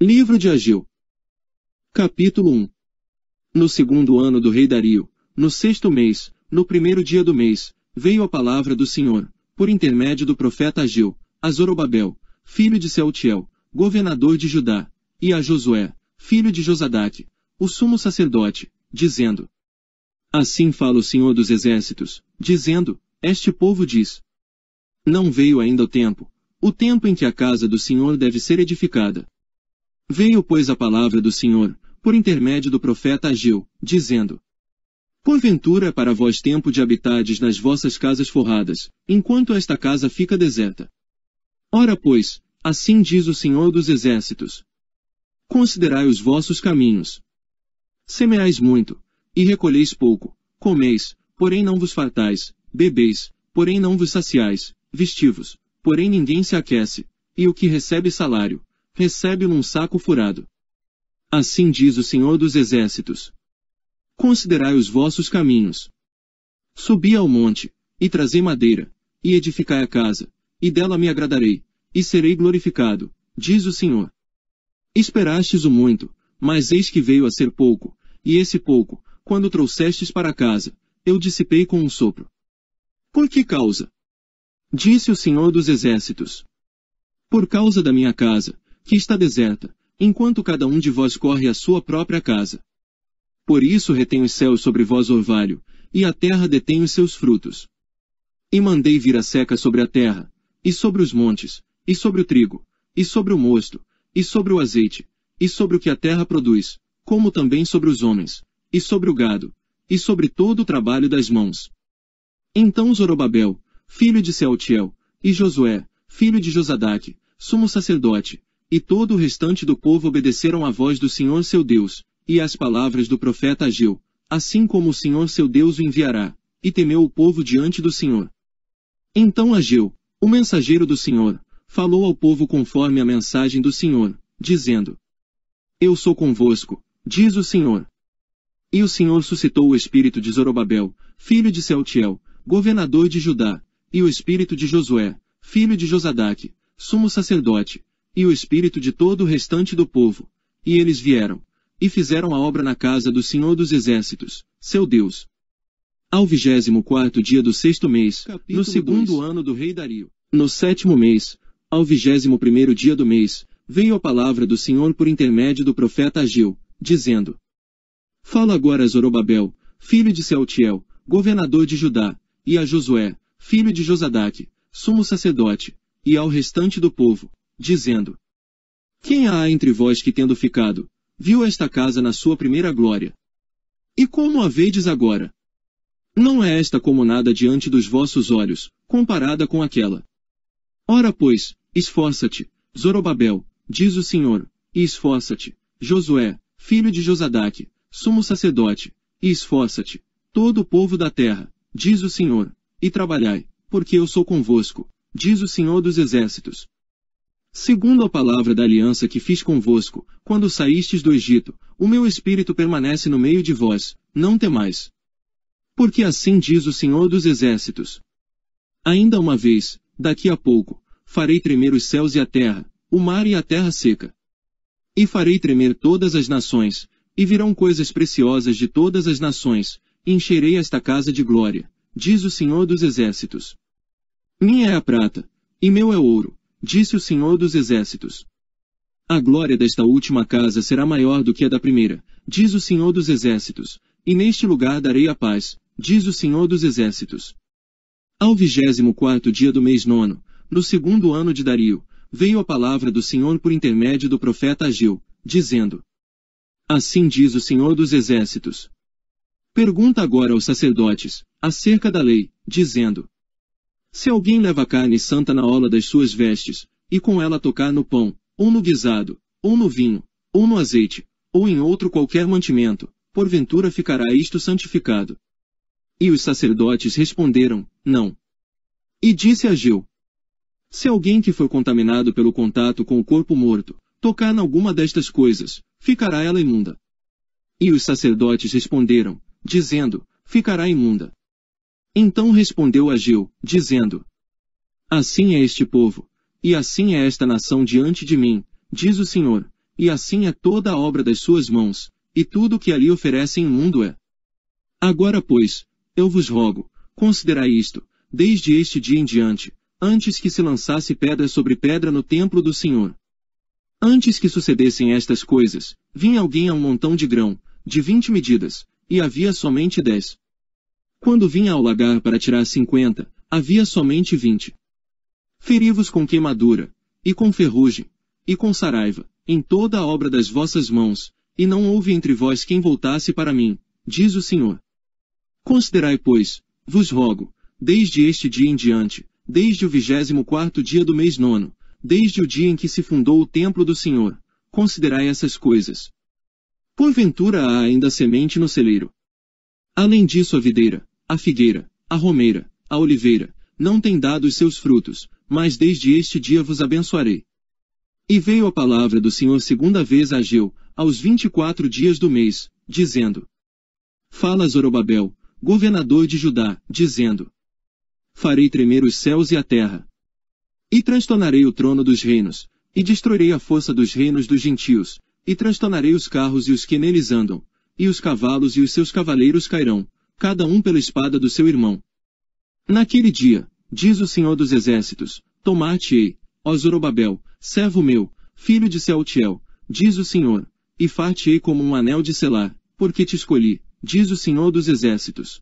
Livro de Ageu. Capítulo 1. No segundo ano do rei Dario, no sexto mês, no primeiro dia do mês, veio a palavra do Senhor, por intermédio do profeta Ageu, a Zorobabel, filho de Sealtiel, governador de Judá, e a Josué, filho de Josadaque, o sumo sacerdote, dizendo: Assim fala o Senhor dos Exércitos, dizendo: Este povo diz: Não veio ainda o tempo em que a casa do Senhor deve ser edificada. Veio, pois, a palavra do Senhor, por intermédio do profeta Ageu, dizendo: Porventura é para vós tempo de habitardes nas vossas casas forradas, enquanto esta casa fica deserta. Ora, pois, assim diz o Senhor dos Exércitos: Considerai os vossos caminhos. Semeais muito, e recolheis pouco, comeis, porém não vos fartais, bebeis, porém não vos saciais, vestivos, porém ninguém se aquece, e o que recebe salário, recebe-o num saco furado. Assim diz o Senhor dos Exércitos: Considerai os vossos caminhos. Subi ao monte, e trazei madeira, e edificai a casa, e dela me agradarei, e serei glorificado, diz o Senhor. Esperastes o muito, mas eis que veio a ser pouco, e esse pouco, quando trouxestes para casa, eu dissipei com um sopro. Por que causa? Disse o Senhor dos Exércitos: Por causa da minha casa, que está deserta, enquanto cada um de vós corre à sua própria casa. Por isso retém os céus sobre vós orvalho, e a terra detém os seus frutos. E mandei vir a seca sobre a terra, e sobre os montes, e sobre o trigo, e sobre o mosto, e sobre o azeite, e sobre o que a terra produz, como também sobre os homens, e sobre o gado, e sobre todo o trabalho das mãos. Então Zorobabel, filho de Sealtiel, e Josué, filho de Josadaque, sumo sacerdote, e todo o restante do povo obedeceram à voz do Senhor seu Deus, e às palavras do profeta Ageu, assim como o Senhor seu Deus o enviará, e temeu o povo diante do Senhor. Então Ageu, o mensageiro do Senhor, falou ao povo conforme a mensagem do Senhor, dizendo: Eu sou convosco, diz o Senhor. E o Senhor suscitou o espírito de Zorobabel, filho de Sealtiel, governador de Judá, e o espírito de Josué, filho de Josadaque, sumo sacerdote, e o espírito de todo o restante do povo, e eles vieram, e fizeram a obra na casa do Senhor dos Exércitos, seu Deus. Ao 24º dia do sexto mês, no segundo ano do rei Dario, no sétimo mês, ao 21º dia do mês, veio a palavra do Senhor por intermédio do profeta Ageu, dizendo: Fala agora a Zorobabel, filho de Sealtiel, governador de Judá, e a Josué, filho de Josadaque, sumo sacerdote, e ao restante do povo, dizendo: Quem há entre vós que, tendo ficado, viu esta casa na sua primeira glória? E como a vedes agora? Não é esta como nada diante dos vossos olhos, comparada com aquela. Ora, pois, esforça-te, Zorobabel, diz o Senhor, e esforça-te, Josué, filho de Josadaque, sumo sacerdote, e esforça-te, todo o povo da terra, diz o Senhor, e trabalhai, porque eu sou convosco, diz o Senhor dos Exércitos. Segundo a palavra da aliança que fiz convosco, quando saístes do Egito, o meu espírito permanece no meio de vós, não temais. Porque assim diz o Senhor dos Exércitos: Ainda uma vez, daqui a pouco, farei tremer os céus e a terra, o mar e a terra seca. E farei tremer todas as nações, e virão coisas preciosas de todas as nações, e encherei esta casa de glória, diz o Senhor dos Exércitos. Minha é a prata, e meu é o ouro, disse o Senhor dos Exércitos. A glória desta última casa será maior do que a da primeira, diz o Senhor dos Exércitos, e neste lugar darei a paz, diz o Senhor dos Exércitos. Ao 24º dia do mês nono, no segundo ano de Dario, veio a palavra do Senhor por intermédio do profeta Ageu, dizendo: Assim diz o Senhor dos Exércitos. Pergunta agora aos sacerdotes, acerca da lei, dizendo: Se alguém leva carne santa na orla das suas vestes, e com ela tocar no pão, ou no guisado, ou no vinho, ou no azeite, ou em outro qualquer mantimento, porventura ficará isto santificado? E os sacerdotes responderam: Não. E disse Ageu: Se alguém que foi contaminado pelo contato com o corpo morto, tocar em alguma destas coisas, ficará ela imunda. E os sacerdotes responderam, dizendo: Ficará imunda. Então respondeu Ageu, dizendo: Assim é este povo, e assim é esta nação diante de mim, diz o Senhor, e assim é toda a obra das suas mãos, e tudo o que ali oferecem imundo é. Agora pois, eu vos rogo, considerai isto, desde este dia em diante, antes que se lançasse pedra sobre pedra no templo do Senhor. Antes que sucedessem estas coisas, vinha alguém a um montão de grão, de 20 medidas, e havia somente 10. Quando vinha ao lagar para tirar 50, havia somente 20. Feri-vos com queimadura, e com ferrugem, e com saraiva, em toda a obra das vossas mãos, e não houve entre vós quem voltasse para mim, diz o Senhor. Considerai, pois, vos rogo, desde este dia em diante, desde o 24º dia do mês 9, desde o dia em que se fundou o templo do Senhor, considerai essas coisas. Porventura há ainda semente no celeiro. Além disso a videira, a figueira, a romeira, a oliveira, não têm dado os seus frutos, mas desde este dia vos abençoarei. E veio a palavra do Senhor segunda vez a Ageu, aos 24 dias do mês, dizendo: Fala Zorobabel, governador de Judá, dizendo: Farei tremer os céus e a terra. E transtornarei o trono dos reinos, e destruirei a força dos reinos dos gentios, e transtornarei os carros e os que neles andam, e os cavalos e os seus cavaleiros cairão, cada um pela espada do seu irmão. Naquele dia, diz o Senhor dos Exércitos, tomar-te-ei, ó Zorobabel, servo meu, filho de Sealtiel, diz o Senhor, e far-te-ei como um anel de selar, porque te escolhi, diz o Senhor dos Exércitos.